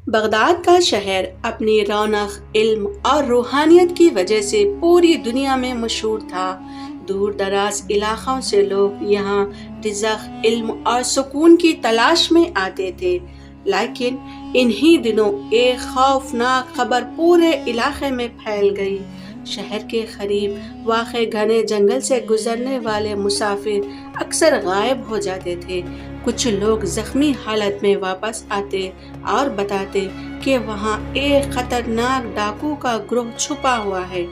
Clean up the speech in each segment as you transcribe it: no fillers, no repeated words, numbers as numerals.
Baghdad کا شہر اپنی رونق، علم اور روحانیت کی وجہ سے پوری دنیا میں مشہور تھا۔ دور دراز علاقوں سے لوگ یہاں رزق، علم اور سکون کی تلاش میں آتے تھے، لیکن انہی دنوں ایک خوفناک خبر پورے علاقے میں پھیل گئی۔ شہر کے قریب واقع گھنے جنگل سے گزرنے والے مسافر اکثر غائب ہو جاتے تھے۔ کچھ لوگ زخمی حالت میں واپس آتے اور بتاتے کہ وہاں ایک خطرناک ڈاکو کا گروہ چھپا ہوا ہے۔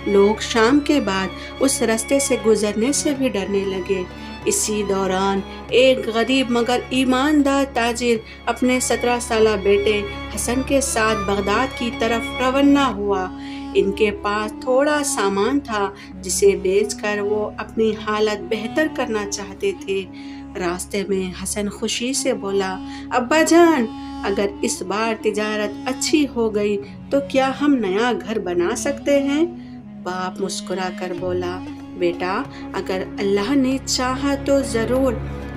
لوگ شام کے بعد اس راستے سے گزرنے سے بھی ڈرنے لگے۔ اسی دوران ایک غریب مگر ایماندار تاجر اپنے 17 سالہ بیٹے حسن کے ساتھ بغداد کی طرف روانہ ہوا۔ ان کے پاس تھوڑا سامان تھا جسے بیچ کر وہ اپنی حالت بہتر کرنا چاہتے تھے۔ راستے میں حسن خوشی سے بولا، ابا جان، اگر اس بار تجارت اچھی ہو گئی تو کیا ہم نیا گھر بنا سکتے ہیں؟ باپ مسکرا کر بولا، بیٹا، اگر اللہ نے چاہا تو ضرور،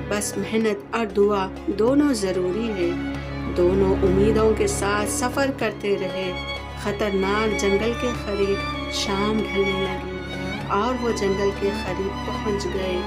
بس محنت اور دعا دونوں ضروری ہے۔ دونوں امیدوں کے ساتھ سفر کرتے رہے۔ خطرناک جنگل کے قریب شام ڈھلنے لگی اور وہ جنگل کے قریب پہنچ گئے۔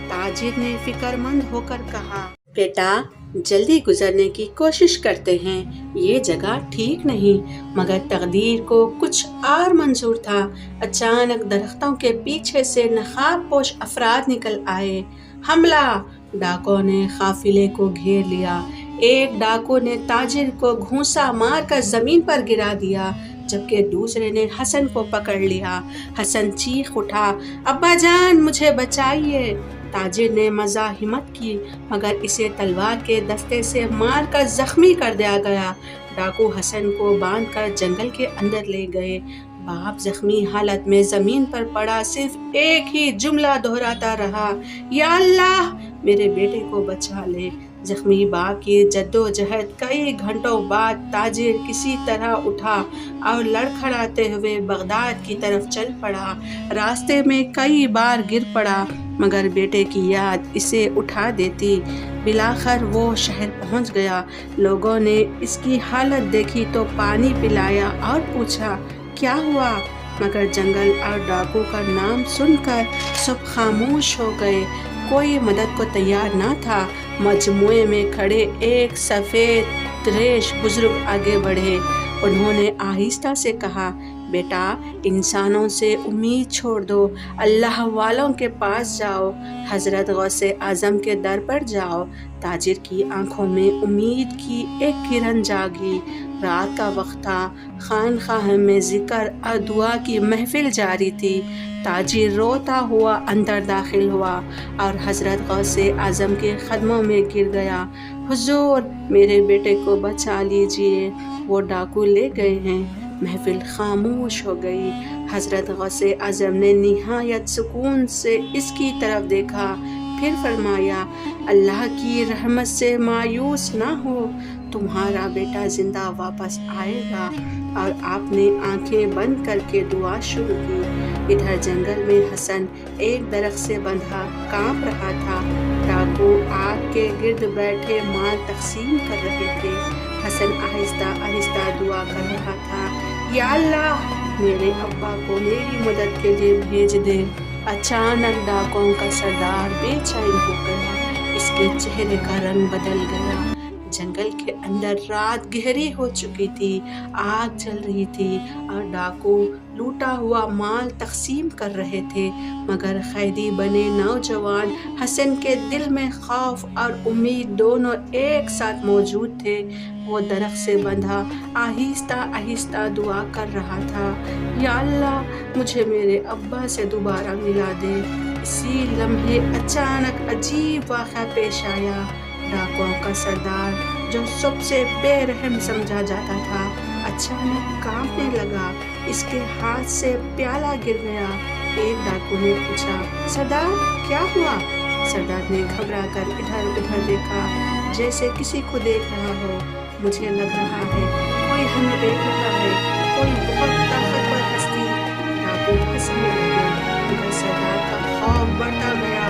تاجر نے فکر مند ہو کر کہا، بیٹا، جلدی گزرنے کی کوشش کرتے ہیں، یہ جگہ ٹھیک نہیں، مگر تقدیر کو کچھ اور منظور تھا۔ اچانک درختوں کے پیچھے سے نقاب پوش افراد نکل آئے۔ حملہ! ڈاکو نے قافلے کو گھیر لیا۔ ایک ڈاکو نے تاجر کو گھونسا مار کر زمین پر گرا دیا، جبکہ دوسرے نے حسن کو پکڑ لیا۔ حسن چیخ اٹھا، ابا جان، مجھے بچائیے! تاجر نے مزاحمت کی، مگر اسے تلوار کے دستے سے مار کر زخمی کر دیا گیا۔ ڈاکو حسن کو باندھ کر جنگل کے اندر لے گئے۔ باپ زخمی حالت میں زمین پر پڑا صرف ایک ہی جملہ دہراتا رہا، یا اللہ، میرے بیٹے کو بچا لے۔ زخمی باپ کی جدوجہد کئی گھنٹوں بعد تاجر کسی طرح اٹھا اور لڑکھڑاتے ہوئے بغداد کی طرف چل پڑا۔ راستے میں کئی بار گر پڑا، مگر بیٹے کی یاد اسے اٹھا دیتی۔ بالآخر وہ شہر پہنچ گیا۔ لوگوں نے اس کی حالت دیکھی تو پانی پلایا اور پوچھا، کیا ہوا؟ مگر جنگل اور ڈاکو کا نام سن کر سب خاموش ہو گئے۔ کوئی مدد کو تیار نہ تھا۔ مجموعے میں کھڑے ایک سفید ریش بزرگ آگے بڑھے۔ انہوں نے آہستہ سے کہا، بیٹا، انسانوں سے امید چھوڑ دو، اللہ والوں کے پاس جاؤ، حضرت غوث اعظم کے در پر جاؤ۔ تاجر کی آنکھوں میں امید کی ایک کرن جاگی۔ رات کا وقت تھا، خانقاہ میں ذکر اور دعا کی محفل جاری تھی۔ تاجر روتا ہوا اندر داخل ہوا اور حضرت غوث اعظم کے قدموں میں گر گیا، حضور، میرے بیٹے کو بچا لیجئے، وہ ڈاکو لے گئے ہیں۔ محفل خاموش ہو گئی۔ حضرت غوث اعظم نے نہایت سکون سے اس کی طرف دیکھا، پھر فرمایا، اللہ کی رحمت سے مایوس نہ ہو، تمہارا بیٹا زندہ واپس آئے گا۔ اور آپ نے آنکھیں بند کر کے دعا شروع کی۔ ادھر جنگل میں حسن ایک درخت سے بندھا کانپ رہا تھا۔ ڈاکو آگ کے گرد بیٹھے مال تقسیم کر رہے تھے۔ حسن آہستہ آہستہ دعا کر رہا تھا، یا اللہ، میرے ابا کو میری مدد کے لیے بھیج دے۔ اچانک ڈاکوؤں کا سردار بے چین ہو گیا۔ اس کے چہرے کا رنگ بدل گیا۔ جنگل کے اندر رات گہری ہو چکی تھی، آگ جل رہی تھی اور ڈاکو لوٹا ہوا مال تقسیم کر رہے تھے، مگر قیدی بنے نوجوان حسن کے دل میں خوف اور امید دونوں ایک ساتھ موجود تھے۔ وہ درخت سے بندھا آہستہ آہستہ دعا کر رہا تھا، یا اللہ، مجھے میرے ابا سے دوبارہ ملا دے۔ اسی لمحے اچانک عجیب واقعہ پیش آیا۔ ڈاکوؤں کا سردار، جو سب سے بے رحم سمجھا جاتا تھا، اچانک کانپنے لگا۔ اس کے ہاتھ سے پیالہ گر گیا۔ ایک ڈاکو نے پوچھا، سردار، کیا ہوا؟ سردار نے گھبرا کر ادھر ادھر دیکھا، جیسے کسی کو دیکھ رہا ہو۔ مجھے لگ رہا ہے کوئی ہمیں دیکھ رہا ہے، کوئی بہت طاقتور ہستی۔ ڈاکو ہنسنے لگے، مگر سردار کا خوف بڑھتا گیا۔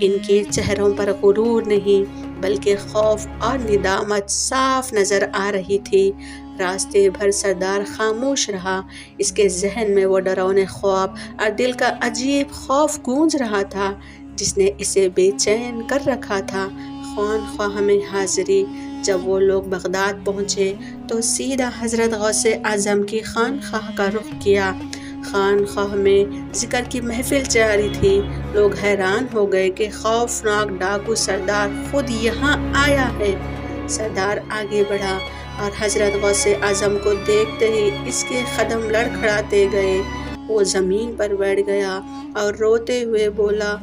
ان کے چہروں پر غرور نہیں بلکہ خوف اور ندامت صاف نظر آ رہی تھی۔ راستے بھر سردار خاموش رہا، اس کے ذہن میں وہ ڈراؤنے خواب اور دل کا عجیب خوف گونج رہا تھا جس نے اسے بے چین کر رکھا تھا۔ خانقاہ میں حاضری۔ جب وہ لوگ بغداد پہنچے تو سیدھا حضرت غوث اعظم کی خانقاہ کا رخ کیا۔ خانقاہ میں ذکر کی محفل جاری تھی۔ لوگ حیران ہو گئے کہ خوفناک ڈاکو سردار خود یہاں آیا ہے۔ سردار آگے بڑھا اور حضرت غوث اعظم کو دیکھتے ہی اس کے قدم لڑکھڑاتے گئے۔ وہ زمین پر بیٹھ گیا اور روتے ہوئے بولا،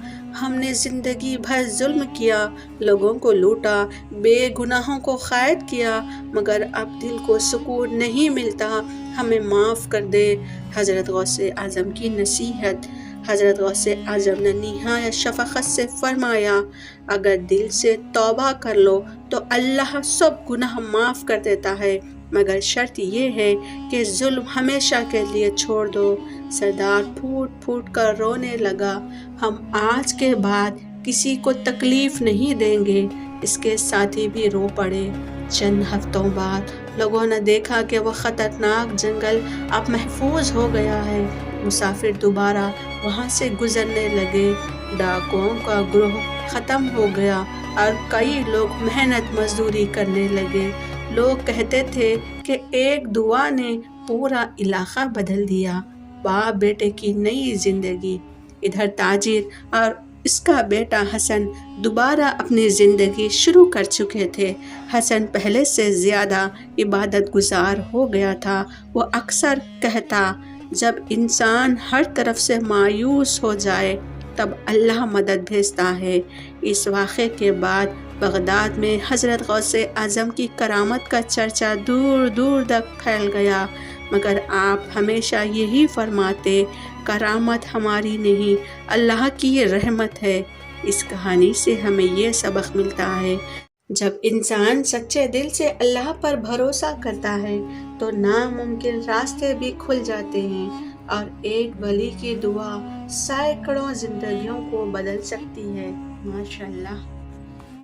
ہم نے زندگی بھر ظلم کیا، لوگوں کو لوٹا، بے گناہوں کو قید کیا، مگر اب دل کو سکون نہیں ملتا، ہمیں معاف کر دے۔ حضرت غوث اعظم کی نصیحت۔ حضرت غوث اعظم نے نہایت شفقت سے فرمایا، اگر دل سے توبہ کر لو تو اللہ سب گناہ معاف کر دیتا ہے، مگر شرط یہ ہے کہ ظلم ہمیشہ کے لیے چھوڑ دو۔ سردار پھوٹ پھوٹ کر رونے لگا، ہم آج کے بعد کسی کو تکلیف نہیں دیں گے۔ اس کے ساتھی بھی رو پڑے۔ چند ہفتوں بعد لوگوں نے دیکھا کہ وہ خطرناک جنگل اب محفوظ ہو گیا ہے۔ مسافر دوبارہ وہاں سے گزرنے لگے۔ ڈاکوؤں کا گروہ ختم ہو گیا اور کئی لوگ محنت مزدوری کرنے لگے۔ لوگ کہتے تھے کہ ایک دعا نے پورا علاقہ بدل دیا۔ باپ بیٹے کی نئی زندگی۔ ادھر تاجر اور اس کا بیٹا حسن دوبارہ اپنی زندگی شروع کر چکے تھے۔ حسن پہلے سے زیادہ عبادت گزار ہو گیا تھا۔ وہ اکثر کہتا، جب انسان ہر طرف سے مایوس ہو جائے تب اللہ مدد بھیجتا ہے۔ اس واقعے کے بعد بغداد میں حضرت غوث اعظم کی کرامت کا چرچا دور دور تک پھیل گیا، مگر آپ ہمیشہ یہی فرماتے، کرامت ہماری نہیں، اللہ کی یہ رحمت ہے۔ اس کہانی سے ہمیں یہ سبق ملتا ہے، جب انسان سچے دل سے اللہ پر بھروسہ کرتا ہے تو ناممکن راستے بھی کھل جاتے ہیں، اور ایک ولی کی دعا سینکڑوں زندگیوں کو بدل سکتی ہے۔ ماشاءاللہ۔